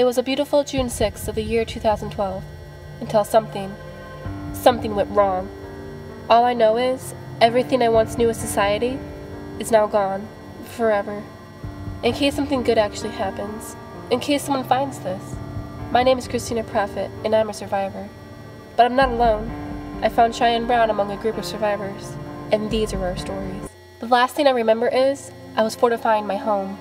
It was a beautiful June 6th of the year 2012, until something went wrong. All I know is, everything I once knew as society is now gone, forever. In case something good actually happens, in case someone finds this. My name is Christina Prophet, and I'm a survivor. But I'm not alone. I found Cheyenne Brown among a group of survivors, and these are our stories. The last thing I remember is, I was fortifying my home.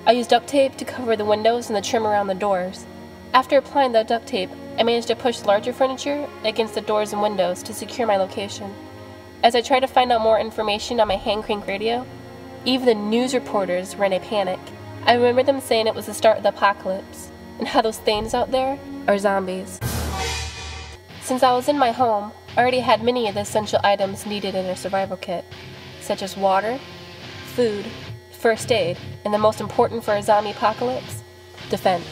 I used duct tape to cover the windows and the trim around the doors. After applying the duct tape, I managed to push larger furniture against the doors and windows to secure my location. As I tried to find out more information on my hand crank radio, even the news reporters were in a panic. I remember them saying it was the start of the apocalypse, and how those things out there are zombies. Since I was in my home, I already had many of the essential items needed in a survival kit, such as water, food, first aid, and the most important for a zombie apocalypse, defense.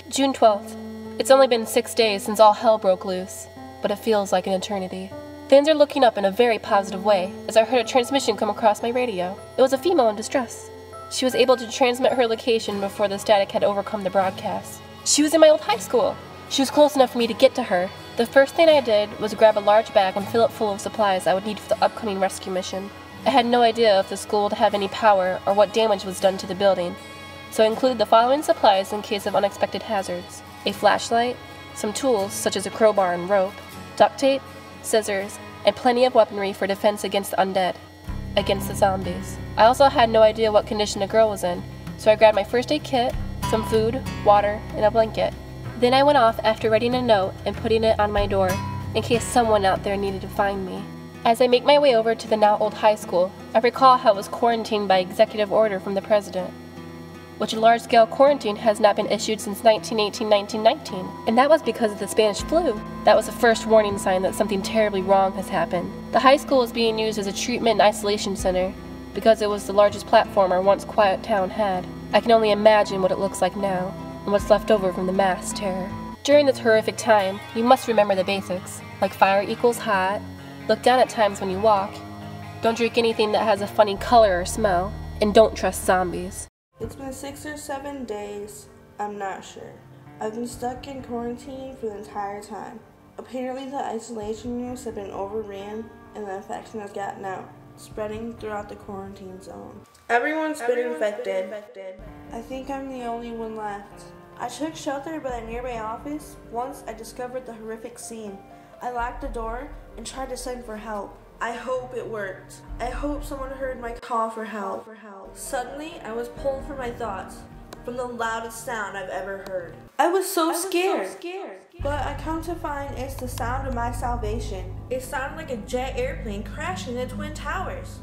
June 12th. It's only been 6 days since all hell broke loose, but it feels like an eternity. Things are looking up in a very positive way as I heard a transmission come across my radio. It was a female in distress. She was able to transmit her location before the static had overcome the broadcast. She was in my old high school. She was close enough for me to get to her. The first thing I did was grab a large bag and fill it full of supplies I would need for the upcoming rescue mission. I had no idea if the school would have any power or what damage was done to the building, so I included the following supplies in case of unexpected hazards: a flashlight, some tools such as a crowbar and rope, duct tape, scissors, and plenty of weaponry for defense against the undead, against the zombies. I also had no idea what condition the girl was in, so I grabbed my first aid kit, some food, water, and a blanket. Then I went off after writing a note and putting it on my door, in case someone out there needed to find me. As I make my way over to the now old high school, I recall how it was quarantined by executive order from the president, which a large-scale quarantine has not been issued since 1918-1919, and that was because of the Spanish flu. That was the first warning sign that something terribly wrong has happened. The high school is being used as a treatment and isolation center because it was the largest platform our once quiet town had. I can only imagine what it looks like now, and what's left over from the mass terror. During this horrific time, you must remember the basics, like fire equals hot, look down at times when you walk, don't drink anything that has a funny color or smell, and don't trust zombies. It's been 6 or 7 days, I'm not sure. I've been stuck in quarantine for the entire time. Apparently the isolation units have been overran and the infection has gotten out, spreading throughout the quarantine zone. Everyone's been infected. I think I'm the only one left. I took shelter by the nearby office once I discovered the horrific scene. I locked the door and tried to send for help. I hope it worked. I hope someone heard my call for help. Suddenly, I was pulled from my thoughts, from the loudest sound I've ever heard. I was so scared. But I come to find it's the sound of my salvation. It sounded like a jet airplane crashing into Twin Towers.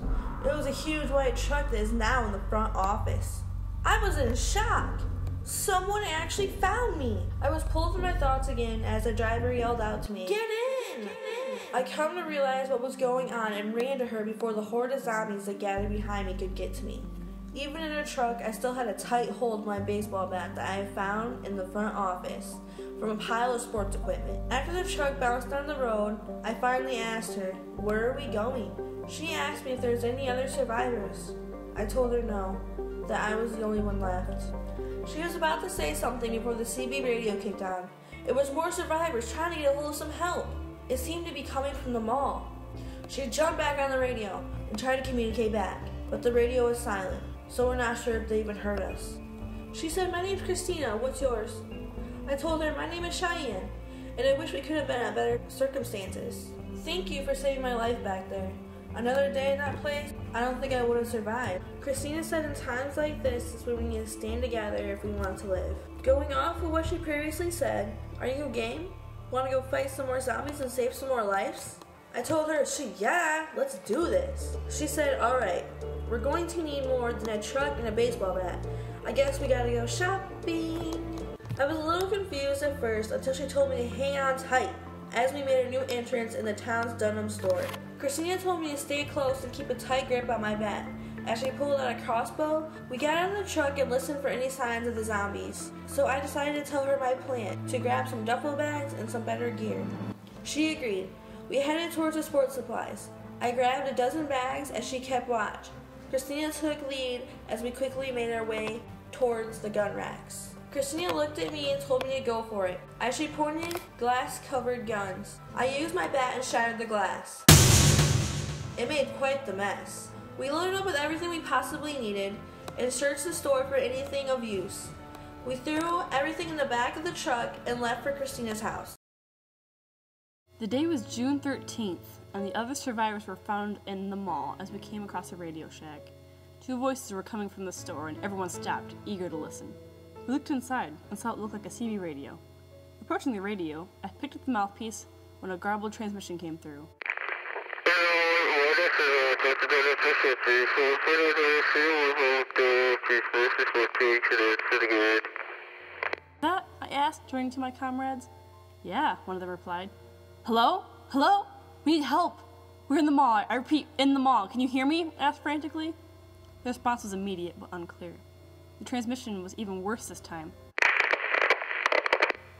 It was a huge white truck that is now in the front office. I was in shock. Someone actually found me. I was pulled from my thoughts again as the driver yelled out to me, "Get in! I come to realize what was going on and ran to her before the horde of zombies that gathered behind me could get to me. Even in a truck, I still had a tight hold of my baseball bat that I had found in the front office from a pile of sports equipment. After the truck bounced down the road, I finally asked her, "Where are we going?" She asked me if there's any other survivors. I told her no, that I was the only one left. She was about to say something before the CB radio kicked on. It was more survivors trying to get a hold of some help. It seemed to be coming from the mall. She jumped back on the radio and tried to communicate back, but the radio was silent, so we're not sure if they even heard us. She said, "My name's Christina, what's yours?" I told her, "My name is Cheyenne, and I wish we could have been at better circumstances. Thank you for saving my life back there. Another day in that place, I don't think I would have survived." Christina said in times like this is when we need to stand together if we want to live. Going off of what she previously said, are you game? Want to go fight some more zombies and save some more lives? I told her, yeah, let's do this. She said, alright, we're going to need more than a truck and a baseball bat. I guess we gotta go shopping. I was a little confused at first until she told me to hang on tight as we made a new entrance in the town's Dunham store. Christina told me to stay close and keep a tight grip on my bat. As she pulled out a crossbow, we got out of the truck and listened for any signs of the zombies. So I decided to tell her my plan, to grab some duffel bags and some better gear. She agreed. We headed towards the sports supplies. I grabbed a dozen bags as she kept watch. Christina took lead as we quickly made our way towards the gun racks. Christina looked at me and told me to go for it. As she pointed glass-covered guns, I used my bat and shattered the glass. It made quite the mess. We loaded up with everything we possibly needed and searched the store for anything of use. We threw everything in the back of the truck and left for Christina's house. The day was June 13th, and the other survivors were found in the mall as we came across a Radio Shack. Two voices were coming from the store, and everyone stopped, eager to listen. We looked inside and saw it looked like a CB radio. Approaching the radio, I picked up the mouthpiece when a garbled transmission came through. That? I asked, turning to my comrades. Yeah, one of them replied. Hello? Hello? We need help. We're in the mall. I repeat, in the mall. Can you hear me? I asked frantically. The response was immediate but unclear. The transmission was even worse this time.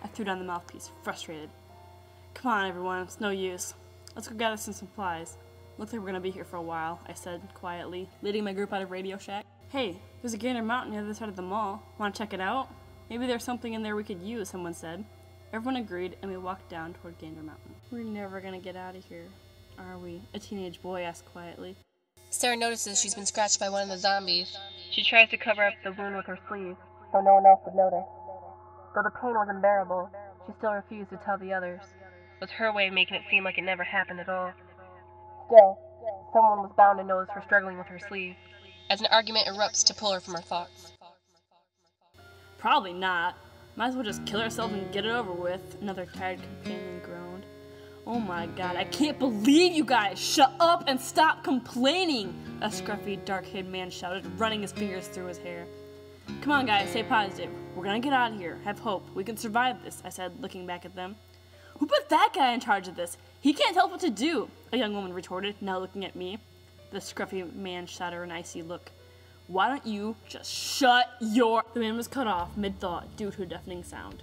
I threw down the mouthpiece, frustrated. Come on, everyone. It's no use. Let's go gather some supplies. Looks like we're gonna be here for a while, I said quietly, leading my group out of Radio Shack. Hey, there's a Gander Mountain near the other side of the mall. Wanna check it out? Maybe there's something in there we could use, someone said. Everyone agreed, and we walked down toward Gander Mountain. We're never gonna get out of here, are we? A teenage boy asked quietly. Sarah notices she's been scratched by one of the zombies. She tries to cover up the wound with her sleeve, so no one else would notice. Though the pain was unbearable, she still refused to tell the others. It was her way of making it seem like it never happened at all. Still, someone was bound to notice her struggling with her sleeve, as an argument erupts to pull her from her thoughts. Probably not. Might as well just kill ourselves and get it over with, another tired companion groaned. Oh my god, I can't believe you guys! Shut up and stop complaining! A scruffy, dark-haired man shouted, running his fingers through his hair. Come on guys, stay positive. We're gonna get out of here. Have hope. We can survive this, I said, looking back at them. Who put that guy in charge of this? He can't tell what to do, a young woman retorted, now looking at me. The scruffy man shot her an icy look. Why don't you just shut your... The man was cut off mid-thought due to a deafening sound.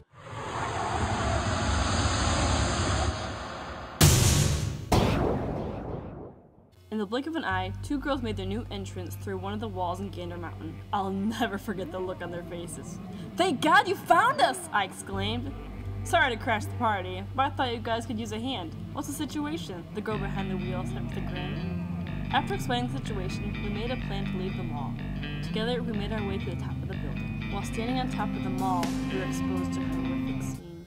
In the blink of an eye, two girls made their new entrance through one of the walls in Gander Mountain. I'll never forget the look on their faces. Thank God you found us! I exclaimed. Sorry to crash the party, but I thought you guys could use a hand. What's the situation? The girl behind the wheel said with a grin. After explaining the situation, we made a plan to leave the mall. Together, we made our way to the top of the building. While standing on top of the mall, we were exposed to a horrific scene.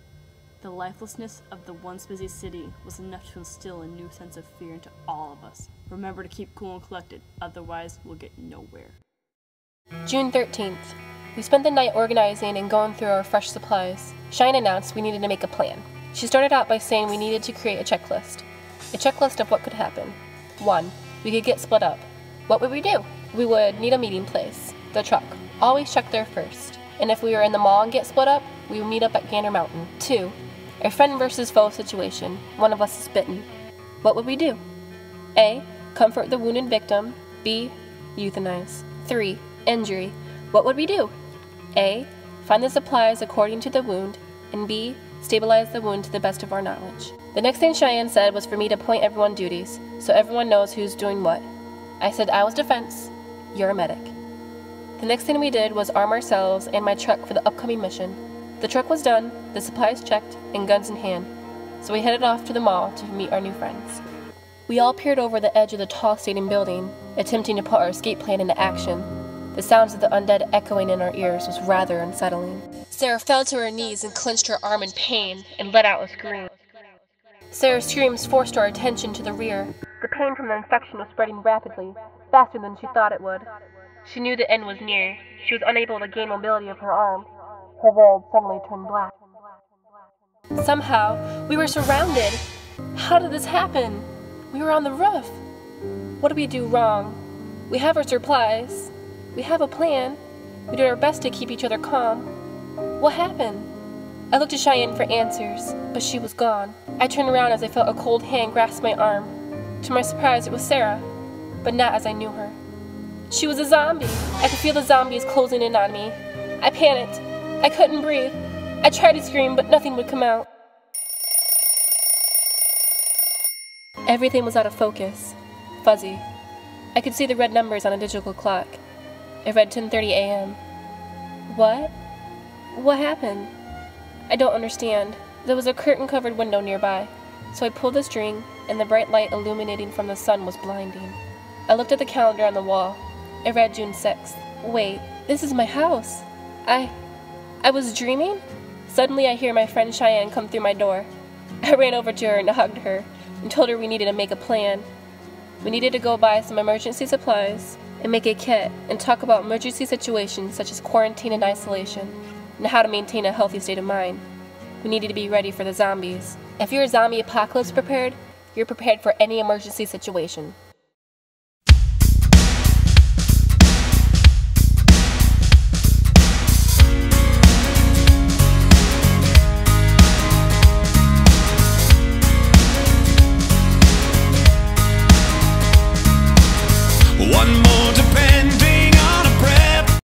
The lifelessness of the once busy city was enough to instill a new sense of fear into all of us. Remember to keep cool and collected, otherwise we'll get nowhere. June 13th. We spent the night organizing and going through our fresh supplies. Cheyenne announced we needed to make a plan. She started out by saying we needed to create a checklist. A checklist of what could happen. 1. We could get split up. What would we do? We would need a meeting place. The truck. Always check there first. And if we were in the mall and get split up, we would meet up at Gander Mountain. 2. A friend versus foe situation. One of us is bitten. What would we do? A. Comfort the wounded victim. B. Euthanize. 3. Injury. What would we do? A. Find the supplies according to the wound. And B. Stabilize the wound to the best of our knowledge. The next thing Cheyenne said was for me to point everyone duties, so everyone knows who's doing what. I said I was defense, you're a medic. The next thing we did was arm ourselves and my truck for the upcoming mission. The truck was done, the supplies checked, and guns in hand, so we headed off to the mall to meet our new friends. We all peered over the edge of the tall stadium building, attempting to put our escape plan into action. The sounds of the undead echoing in our ears was rather unsettling. Sarah fell to her knees and clenched her arm in pain and let out a scream. Sarah's screams forced our attention to the rear. The pain from the infection was spreading rapidly, faster than she thought it would. She knew the end was near. She was unable to gain mobility of her arm. Her world suddenly turned black. Somehow, we were surrounded. How did this happen? We were on the roof. What did we do wrong? We have our supplies. We have a plan. We did our best to keep each other calm. What happened? I looked to Cheyenne for answers, but she was gone. I turned around as I felt a cold hand grasp my arm. To my surprise, it was Sarah, but not as I knew her. She was a zombie. I could feel the zombies closing in on me. I panicked. I couldn't breathe. I tried to scream, but nothing would come out. Everything was out of focus, fuzzy. I could see the red numbers on a digital clock. It read 10:30 a.m. What? What happened? I don't understand. There was a curtain-covered window nearby, so I pulled the string, and the bright light illuminating from the sun was blinding. I looked at the calendar on the wall. It read June 6th. Wait, this is my house. I was dreaming? Suddenly I hear my friend Cheyenne come through my door. I ran over to her and hugged her, and told her we needed to make a plan. We needed to go buy some emergency supplies, and make a kit, and talk about emergency situations such as quarantine and isolation, and how to maintain a healthy state of mind. We needed to be ready for the zombies. If you're a zombie apocalypse prepared, you're prepared for any emergency situation.